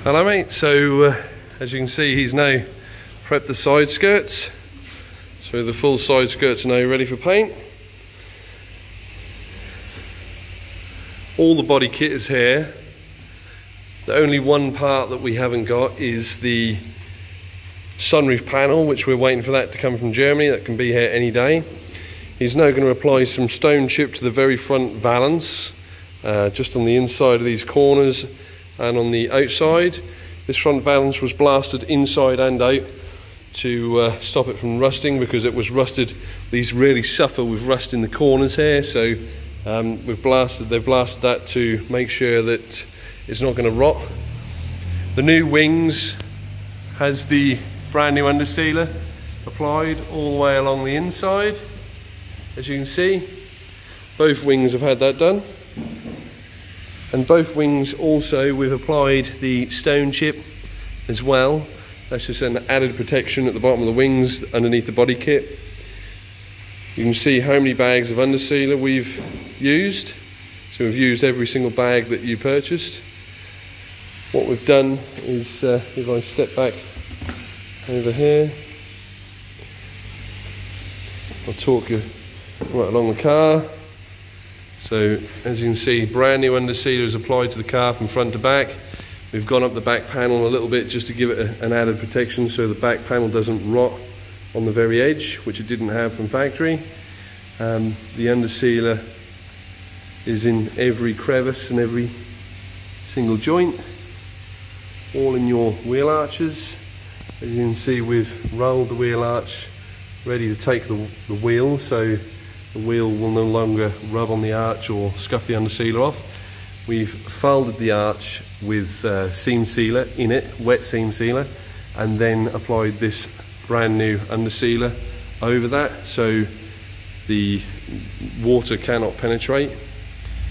Hello mate, so as you can see he's now prepped the side skirts, so the full side skirts are now ready for paint. All the body kit is here. The only one part that we haven't got is the sunroof panel, which we're waiting for that to come from Germany. That can be here any day. He's now going to apply some stone chip to the very front valance, just on the inside of these corners and on the outside. This front valance was blasted inside and out to stop it from rusting, because it was rusted. These really suffer with rust in the corners here, so they've blasted that to make sure that it's not going to rot. The new wings has the brand new undersealer applied all the way along the inside. As you can see, both wings have had that done. And both wings also, we've applied the stone chip as well. That's just an added protection at the bottom of the wings underneath the body kit. You can see how many bags of undersealer we've used. So we've used every single bag that you purchased. What we've done is, if I step back over here, I'll talk you right along the car. So as you can see, brand new undersealer is applied to the car from front to back. We've gone up the back panel a little bit just to give it an added protection, so the back panel doesn't rot on the very edge, which it didn't have from factory. The undersealer is in every crevice and every single joint, all in your wheel arches. As you can see, we've rolled the wheel arch ready to take the wheel, so the wheel will no longer rub on the arch or scuff the undersealer off. We've folded the arch with seam sealer in it, wet seam sealer, and then applied this brand new undersealer over that, so the water cannot penetrate.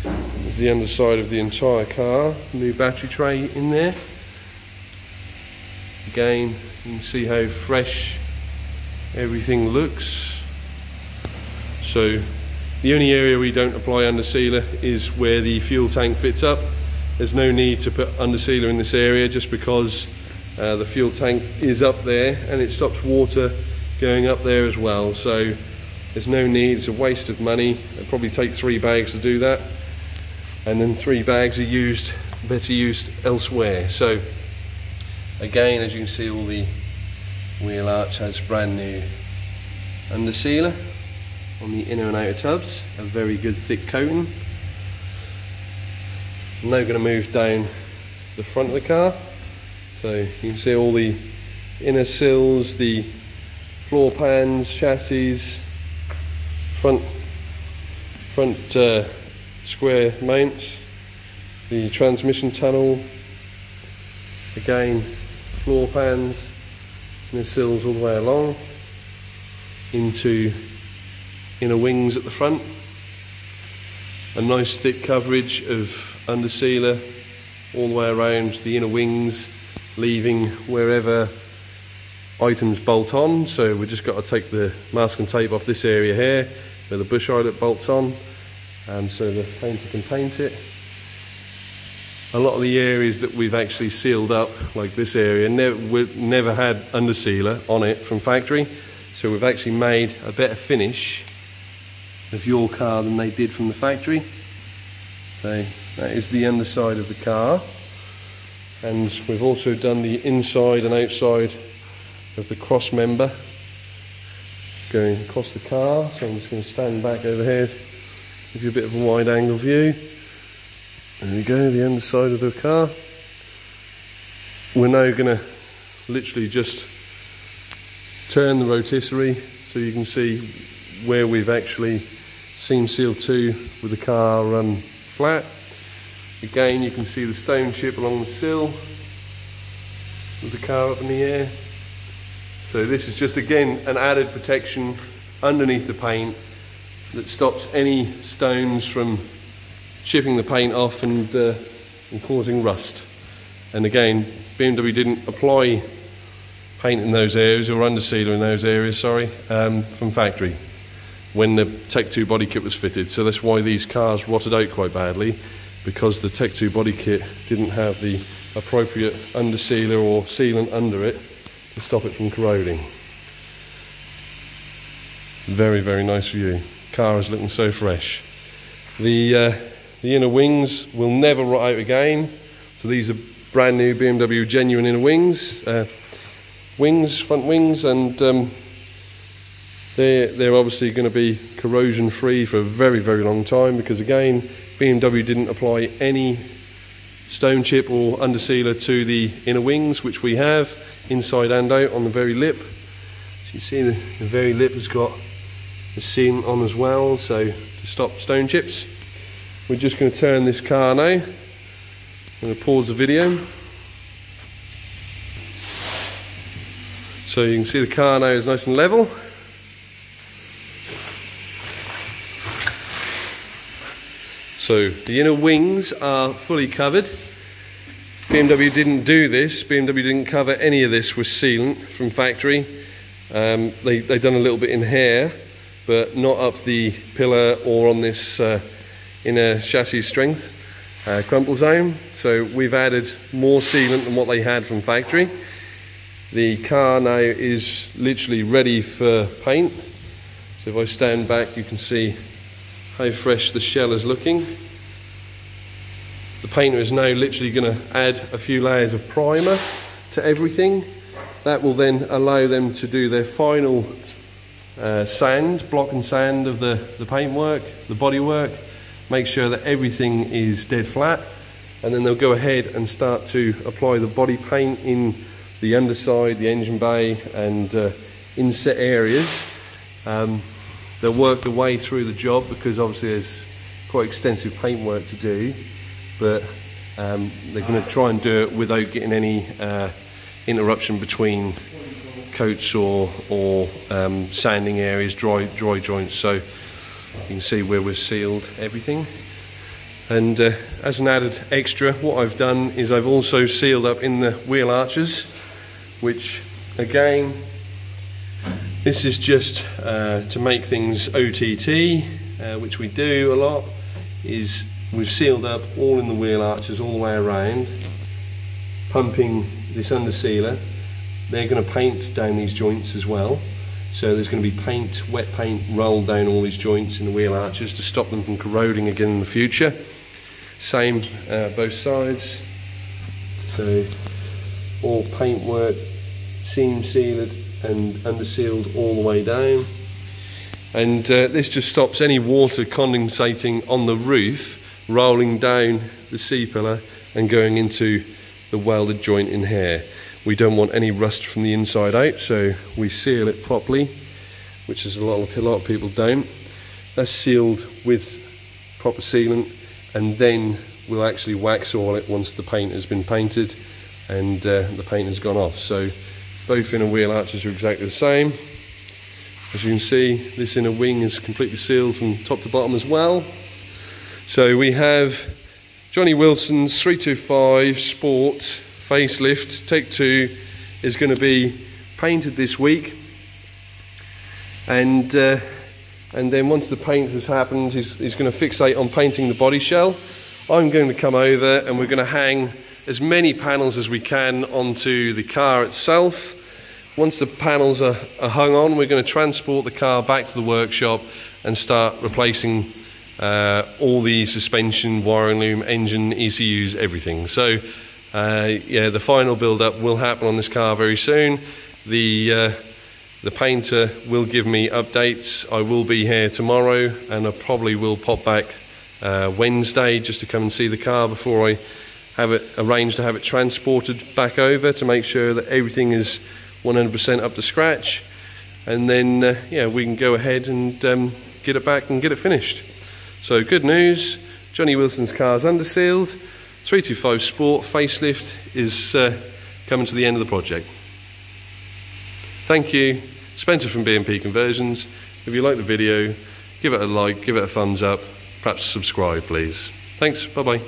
There's the underside of the entire car, new battery tray in there. Again, you can see how fresh everything looks. So the only area we don't apply undersealer is where the fuel tank fits up. There's no need to put undersealer in this area, just because the fuel tank is up there and it stops water going up there as well. So there's no need, it's a waste of money. It'll probably take 3 bags to do that, and then 3 bags are better used elsewhere. So again, as you can see, all the wheel arch has brand new undersealer on the inner and outer tubs, a very good thick coating. I'm now going to move down the front of the car, so you can see all the inner sills, the floor pans, chassis, front square mounts, the transmission tunnel, again floor pans, inner sills all the way along into inner wings at the front. A nice thick coverage of undersealer all the way around the inner wings, leaving wherever items bolt on. So we've just got to take the masking tape off this area here where the bush eyelet bolts on, so the painter can paint it. A lot of the areas that we've actually sealed up, like this area, never had undersealer on it from factory, so we've actually made a better finish of your car than they did from the factory. So that is the underside of the car, and we've also done the inside and outside of the cross member going across the car. So I'm just going to stand back over here, give you a bit of a wide angle view. There we go, the underside of the car. We're now going to literally just turn the rotisserie so you can see where we've actually seam sealed to with the car flat. Again, you can see the stone chip along the sill with the car up in the air. So this is just, again, an added protection underneath the paint that stops any stones from chipping the paint off and causing rust. And again, BMW didn't apply paint in those areas, or undersealer in those areas, sorry, from factory when the Tech 2 body kit was fitted. So that's why these cars rotted out quite badly, because the Tech 2 body kit didn't have the appropriate undersealer or sealant under it to stop it from corroding. Very, very nice view. Car is looking so fresh. The inner wings will never rot out again. So these are brand new BMW genuine inner wings, front wings, and they're obviously going to be corrosion free for a very, very long time, because again, BMW didn't apply any stone chip or undersealer to the inner wings, which we have inside and out on the very lip. So you see the very lip has got the sealant on as well, so to stop stone chips. We're just going to turn this car now. I'm going to pause the video. So you can see the car now is nice and level. So the inner wings are fully covered. BMW didn't do this. BMW didn't cover any of this with sealant from factory. They've done a little bit in here, but not up the pillar or on this inner chassis strength crumple zone. So we've added more sealant than what they had from factory. The car now is literally ready for paint. So if I stand back, you can see how fresh the shell is looking. The painter is now literally going to add a few layers of primer to everything. That will then allow them to do their final block and sand of the paintwork, the bodywork, make sure that everything is dead flat, and then they'll go ahead and start to apply the body paint in the underside, the engine bay, and inset areas. They'll work their way through the job, because obviously there's quite extensive paintwork to do, but they're going to try and do it without getting any interruption between coats or sanding areas, dry joints. So you can see where we've sealed everything. And as an added extra, what I've done is I've also sealed up in the wheel arches, which again, this is just to make things OTT, which we do a lot, is we've sealed up all in the wheel arches all the way around, pumping this undersealer. They're going to paint down these joints as well. So there's going to be paint, wet paint, rolled down all these joints in the wheel arches to stop them from corroding again in the future. Same both sides. So all paintwork, seam sealed and undersealed all the way down. And this just stops any water condensating on the roof, rolling down the C-pillar and going into the welded joint in here. We don't want any rust from the inside out, so we seal it properly, which is a lot of people don't. That's sealed with proper sealant, and then we'll actually wax oil it once the paint has been painted and the paint has gone off. So both inner wheel arches are exactly the same. As you can see, this inner wing is completely sealed from top to bottom as well. So we have Johnny Wilson's 325 Sport facelift take 2 is going to be painted this week, and then once the paint has happened, he's going to fixate on painting the body shell. I'm going to come over and we're going to hang as many panels as we can onto the car itself. Once the panels are hung on, we're going to transport the car back to the workshop and start replacing all the suspension, wiring loom, engine, ECUs, everything. So yeah, the final build-up will happen on this car very soon. The painter will give me updates. I will be here tomorrow, and I probably will pop back Wednesday just to come and see the car before I have it arranged to have it transported back over, to make sure that everything is 100% up to scratch. And then yeah, we can go ahead and get it back and get it finished. So good news, Johnny Wilson's car's undersealed. 325 Sport facelift is coming to the end of the project. Thank you, Spencer from BMP Conversions. If you like the video, give it a like, give it a thumbs up, perhaps subscribe please. Thanks, bye bye.